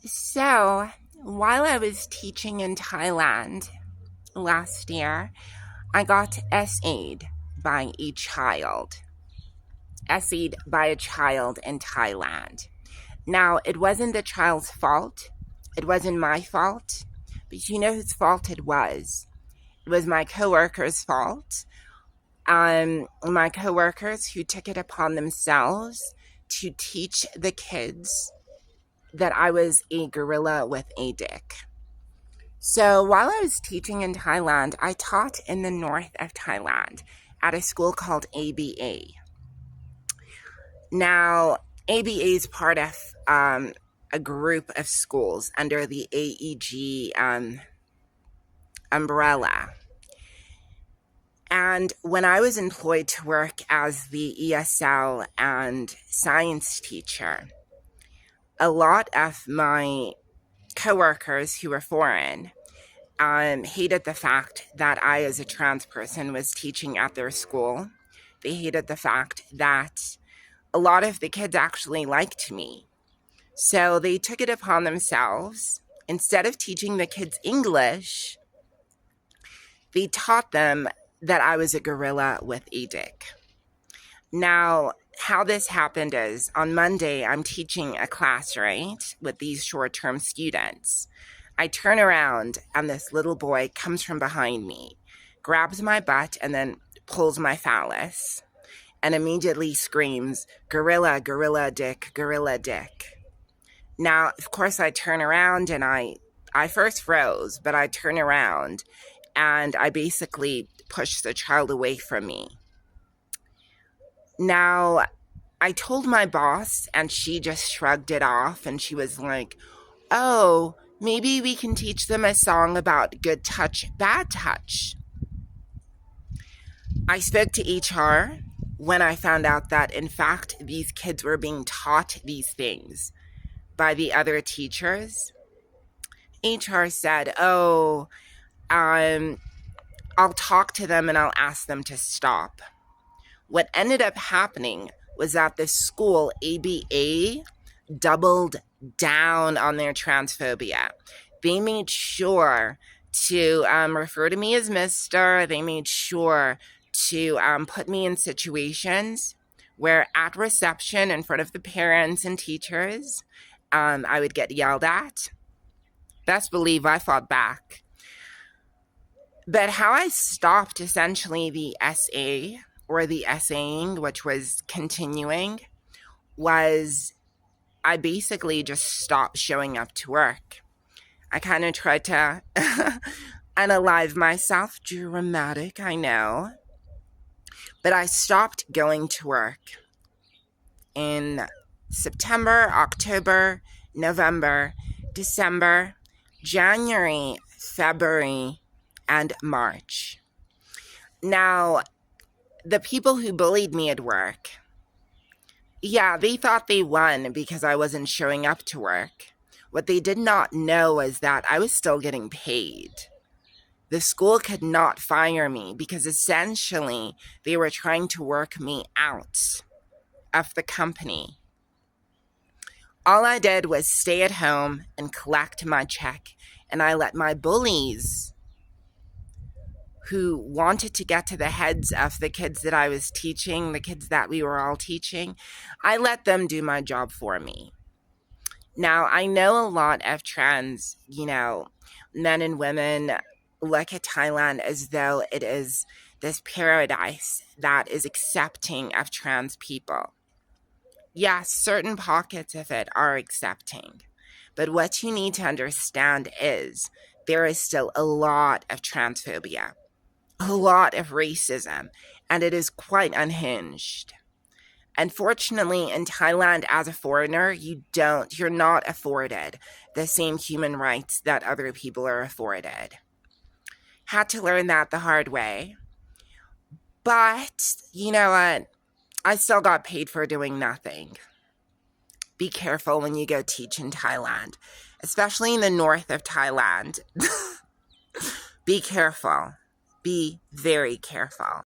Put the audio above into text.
So, while I was teaching in Thailand last year, I got SA'd by a child. SA'd by a child in Thailand. Now, it wasn't the child's fault. It wasn't my fault. But you know whose fault it was? It was my coworker's fault. My coworkers who took it upon themselves to teach the kids that I was a gorilla with a dick. So while I was teaching in Thailand, I taught in the north of Thailand at a school called ABA. Now, ABA is part of a group of schools under the AEG umbrella. And when I was employed to work as the ESL and science teacher, a lot of my coworkers who were foreign hated the fact that I, as a trans person, was teaching at their school. They hated the fact that a lot of the kids actually liked me. So they took it upon themselves. Instead of teaching the kids English, they taught them that I was a gorilla with a dick. Now, how this happened is, on Monday, I'm teaching a class, right, with these short-term students. I turn around, and this little boy comes from behind me, grabs my butt, and then pulls my phallus, and immediately screams, "Gorilla, gorilla dick, gorilla dick." Now, of course, I turn around, and I first froze, but I turn around, and I basically pushed the child away from me. Now, I told my boss, and she just shrugged it off, and she was like, "Oh, maybe we can teach them a song about good touch, bad touch." I spoke to HR when I found out that, in fact, these kids were being taught these things by the other teachers. HR said, "Oh, I'll talk to them and I'll ask them to stop." What ended up happening was that the school, ABA, doubled down on their transphobia. They made sure to refer to me as Mr. They made sure to put me in situations where at reception in front of the parents and teachers, I would get yelled at. Best believe I fought back. But how I stopped essentially the SA or the essaying, which was continuing, was I basically just stopped showing up to work. I kind of tried to unalive myself. Dramatic, I know. But I stopped going to work in September, October, November, December, January, February, and March. Now, the people who bullied me at work, yeah, they thought they won because I wasn't showing up to work. What they did not know was that I was still getting paid. The school could not fire me because essentially they were trying to work me out of the company. All I did was stay at home and collect my check, and I let my bullies, who wanted to get to the heads of the kids that I was teaching, the kids that we were all teaching, I let them do my job for me. Now, I know a lot of trans, men and women look at Thailand as though it is this paradise that is accepting of trans people. Yes, certain pockets of it are accepting. But what you need to understand is there is still a lot of transphobia, a lot of racism, and it is quite unhinged. Unfortunately, in Thailand, as a foreigner, you're not afforded the same human rights that other people are afforded. Had to learn that the hard way. But, you know what? I still got paid for doing nothing. Be careful when you go teach in Thailand, especially in the north of Thailand. Be careful. Be very careful.